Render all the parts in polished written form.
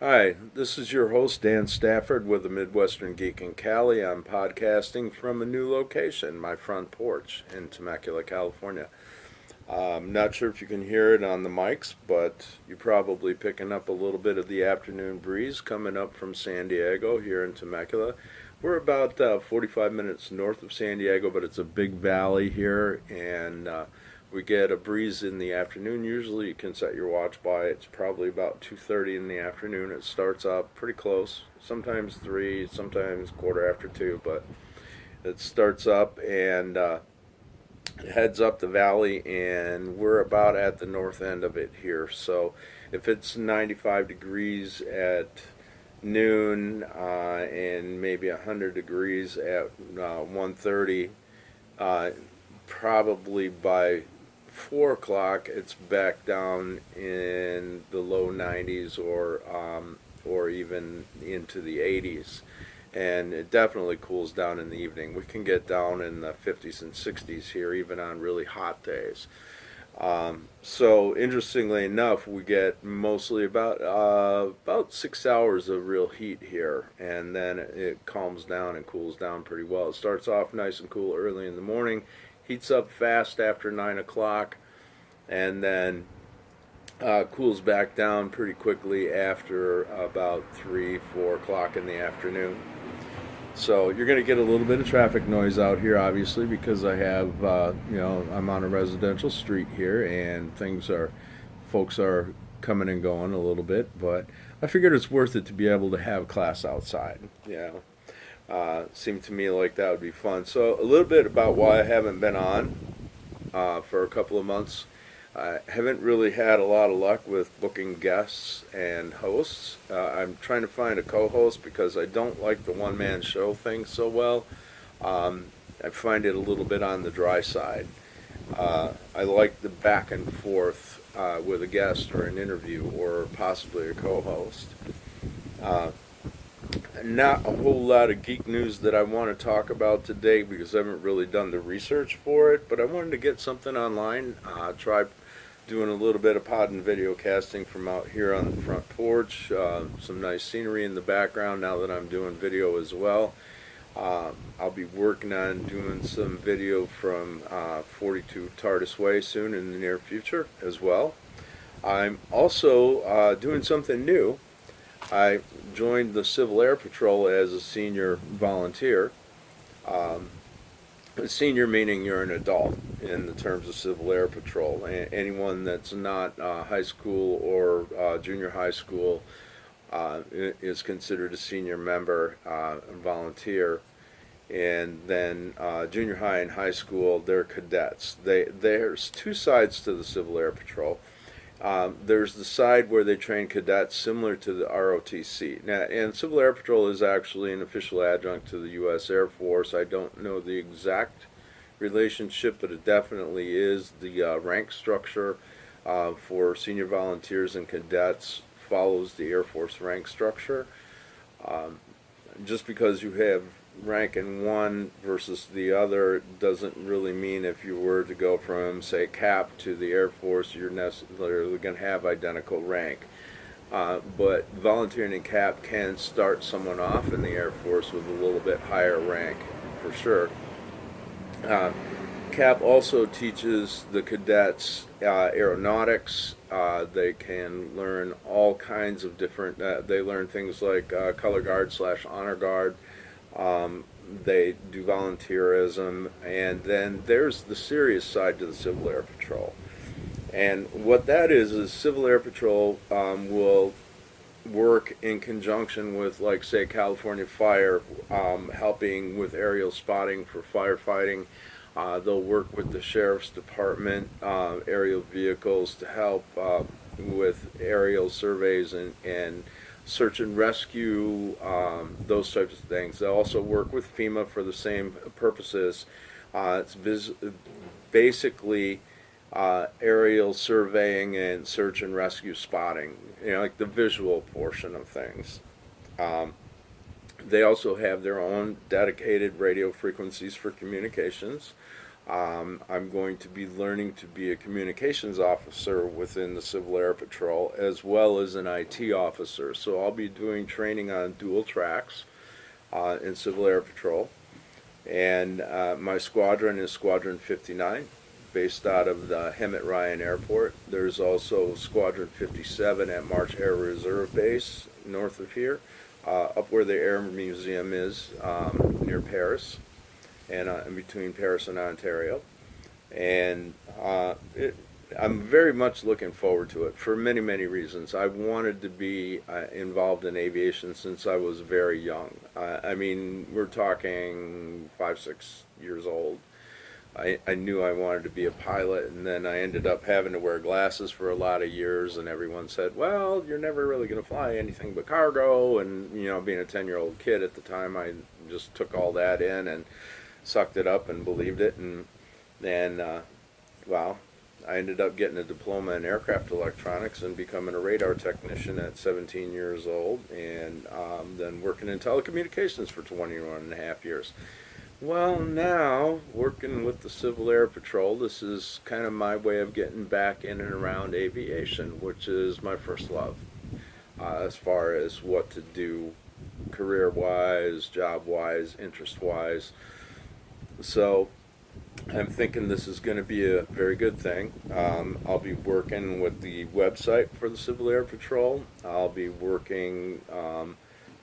Hi, this is your host, Dan Stafford, with the Midwestern Geek in Cali. I'm podcasting from a new location, my front porch in Temecula, California. I'm not sure if you can hear it on the mics, but you're probably picking up a little bit of the afternoon breeze coming up from San Diego here in Temecula. We're about 45 minutes north of San Diego, but it's a big valley here, and we get a breeze in the afternoon. Usually you can set your watch by. It's probably about 2:30 in the afternoon. It starts up pretty close, sometimes 3, sometimes quarter after 2, but it starts up and heads up the valley, and we're about at the north end of it here. So if it's 95 degrees at noon and maybe 100 degrees at 1:30, probably by 4 o'clock it's back down in the low 90s or even into the 80s, and it definitely cools down in the evening. We can get down in the 50s and 60s here even on really hot days. So interestingly enough, we get mostly about 6 hours of real heat here, and then it calms down and cools down pretty well. It starts off nice and cool early in the morning, heats up fast after 9 o'clock, and then cools back down pretty quickly after about 3, 4 o'clock in the afternoon. So you're going to get a little bit of traffic noise out here, obviously, because I have, I'm on a residential street here, and folks are coming and going a little bit. But I figured it's worth it to be able to have class outside. Seemed to me like that would be fun. So a little bit about why I haven't been on for a couple of months. I haven't really had a lot of luck with booking guests and hosts. I'm trying to find a co-host because I don't like the one-man show thing so well. I find it a little bit on the dry side. I like the back and forth with a guest or an interview or possibly a co-host. Not a whole lot of geek news that I want to talk about today because I haven't really done the research for it, but I wanted to get something online, try doing a little bit of pod and video casting from out here on the front porch, some nice scenery in the background now that I'm doing video as well. I'll be working on doing some video from 42 TARDIS Way soon in the near future as well. I'm also doing something new. I joined the Civil Air Patrol as a senior volunteer. Senior meaning you're an adult in the terms of Civil Air Patrol. Anyone that's not high school or junior high school is considered a senior member and volunteer. And then junior high and high school, they're cadets. There's two sides to the Civil Air Patrol. There's the side where they train cadets similar to the ROTC. Now, and Civil Air Patrol is actually an official adjunct to the U.S. Air Force. I don't know the exact relationship, but it definitely is. The rank structure for senior volunteers and cadets follows the Air Force rank structure. Just because you have rank in one versus the other doesn't really mean if you were to go from, say, Cap to the Air Force, you're necessarily going to have identical rank. But volunteering in Cap can start someone off in the Air Force with a little bit higher rank, for sure. Cap also teaches the cadets aeronautics. They can learn all kinds of different, they learn things like color guard / honor guard. They do volunteerism, and then there's the serious side to the Civil Air Patrol. And what that is Civil Air Patrol will work in conjunction with, like, say, California Fire, helping with aerial spotting for firefighting. They'll work with the Sheriff's Department, aerial vehicles to help with aerial surveys and search and rescue, those types of things. They also work with FEMA for the same purposes. It's basically aerial surveying and search and rescue spotting, like the visual portion of things. They also have their own dedicated radio frequencies for communications. I'm going to be learning to be a communications officer within the Civil Air Patrol as well as an IT officer. So I'll be doing training on dual tracks in Civil Air Patrol. And my squadron is Squadron 59, based out of the Hemet Ryan Airport. There's also Squadron 57 at March Air Reserve Base, north of here, up where the Air Museum is, near Paris, and in between Paris and Ontario. And I'm very much looking forward to it for many, many reasons. I wanted to be involved in aviation since I was very young. I mean, we're talking 5, 6 years old. I knew I wanted to be a pilot, and then I ended up having to wear glasses for a lot of years, and everyone said, well, you're never really going to fly anything but cargo. And, you know, being a 10-year-old kid at the time, I just took all that in and sucked it up and believed it. And then, well, I ended up getting a diploma in aircraft electronics and becoming a radar technician at 17 years old, and then working in telecommunications for 21 and a half years. Well, now, working with the Civil Air Patrol, this is kind of my way of getting back in and around aviation, which is my first love, as far as what to do career-wise, job-wise, interest-wise. So I'm thinking this is going to be a very good thing. I'll be working with the website for the Civil Air Patrol. I'll be working,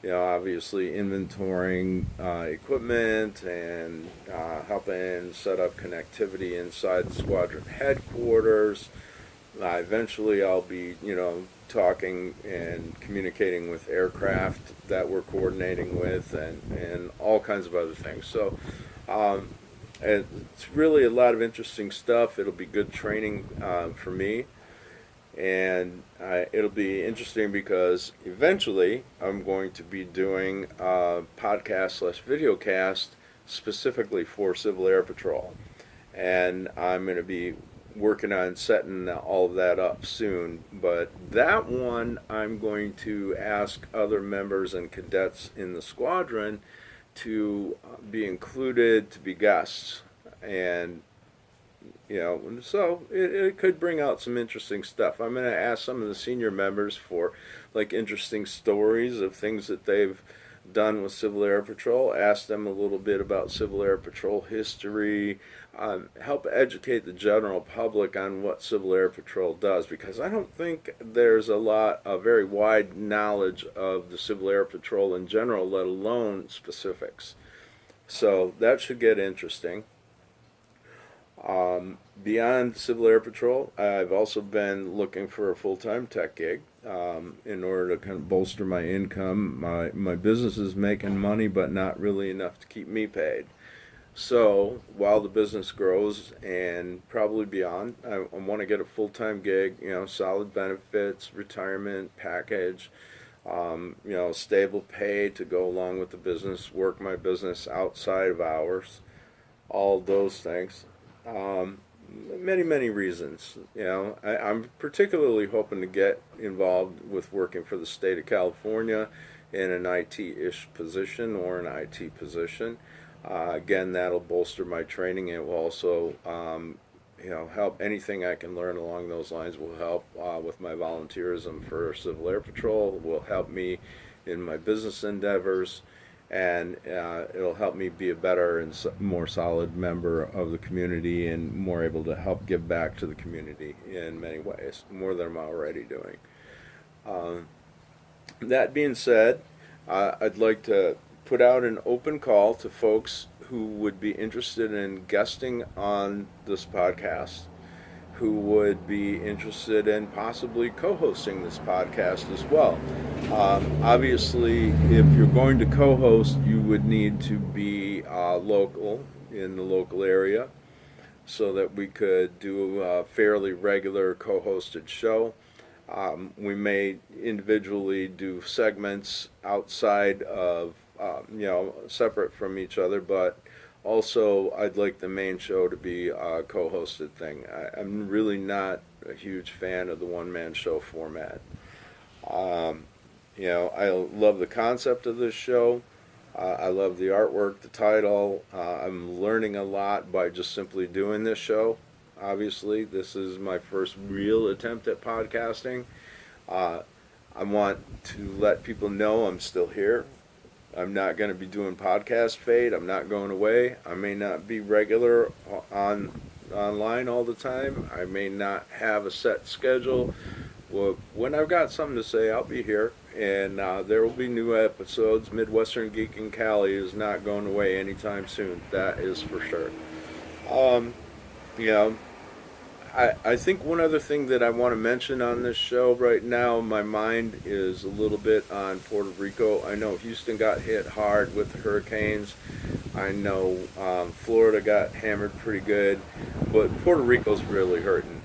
obviously inventorying equipment and helping set up connectivity inside the squadron headquarters. Eventually I'll be, talking and communicating with aircraft that we're coordinating with, and all kinds of other things. So it's really a lot of interesting stuff. It'll be good training for me. And it'll be interesting because eventually I'm going to be doing a podcast/videocast specifically for Civil Air Patrol. And I'm going to be working on setting all of that up soon. But that one, I'm going to ask other members and cadets in the squadron to be included, to be guests. And so it could bring out some interesting stuff. I'm going to ask some of the senior members for like interesting stories of things that they've done with Civil Air Patrol, ask them a little bit about Civil Air Patrol history, help educate the general public on what Civil Air Patrol does, because I don't think there's a very wide knowledge of the Civil Air Patrol in general, let alone specifics. So that should get interesting. Beyond Civil Air Patrol, I've also been looking for a full-time tech gig in order to kind of bolster my income. My business is making money, but not really enough to keep me paid. So while the business grows and probably beyond, I want to get a full-time gig, solid benefits, retirement package, stable pay to go along with the business, work my business outside of hours, all those things. Many, many reasons. I'm particularly hoping to get involved with working for the state of California in an IT-ish position or an IT position. Again, that'll bolster my training. It will also, help. Anything I can learn along those lines will help with my volunteerism for Civil Air Patrol. Will help me in my business endeavors. And it'll help me be a better and more solid member of the community and more able to help give back to the community in many ways, more than I'm already doing. That being said, I'd like to put out an open call to folks who would be interested in guesting on this podcast, who would be interested in possibly co-hosting this podcast as well. Obviously, if you're going to co-host, you would need to be local, in the local area, so that we could do a fairly regular co-hosted show. We may individually do segments outside of, separate from each other, but also I'd like the main show to be a co-hosted thing. I'm really not a huge fan of the one-man show format. I love the concept of this show. I love the artwork, the title. I'm learning a lot by just simply doing this show. Obviously, this is my first real attempt at podcasting. Uh, I want to let people know I'm still here. I'm not going to be doing podcast fade. I'm not going away. I may not be regular online all the time. I may not have a set schedule. Well, when I've got something to say, I'll be here, and there will be new episodes. Midwestern Geek in Cali is not going away anytime soon. That is for sure. Um, you know, I think one other thing that I want to mention on this show right now, my mind is a little bit on Puerto Rico. I know Houston got hit hard with the hurricanes. I know Florida got hammered pretty good, but Puerto Rico's really hurting.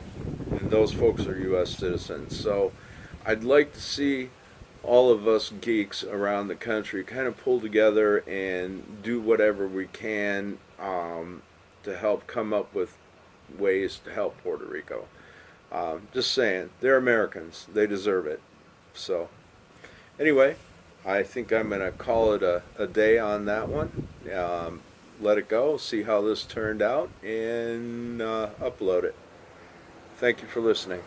And those folks are U.S. citizens. So I'd like to see all of us geeks around the country kind of pull together and do whatever we can to help come up with ways to help Puerto Rico. Just saying, they're Americans. They deserve it. So, anyway, I think I'm going to call it a day on that one. Let it go, see how this turned out, and upload it. Thank you for listening.